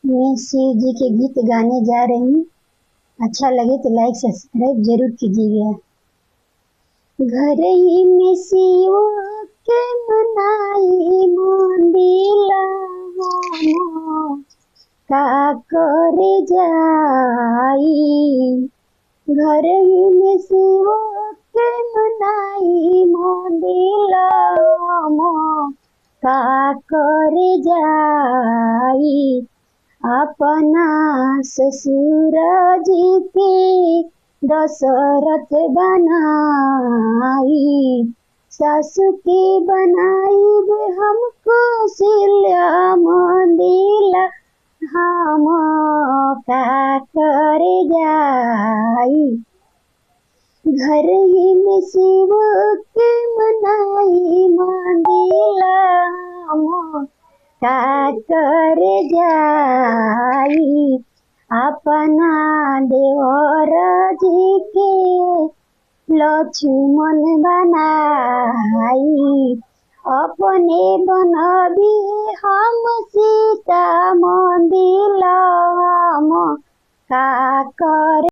मैं शिव जी के गीत गाने जा रही हूँ। अच्छा लगे तो लाइक सब्सक्राइब जरूर कीजिएगा। घर ही में शिव के मनाई मंदिला का करे जाई। घर ही में शिव के मनाई मंदिला का करे जाई। अपना ससुर जी के दशरथ बनाई, सासु के बनाई हमको सिल्या मंदिला हम का करे जाई। घर ही में शिव के मनाई मंदिला हम का करे जाई। अपना देवर जी के लक्ष्मण बनाई, अपने बनबी हम सीता मंदिला हम का करे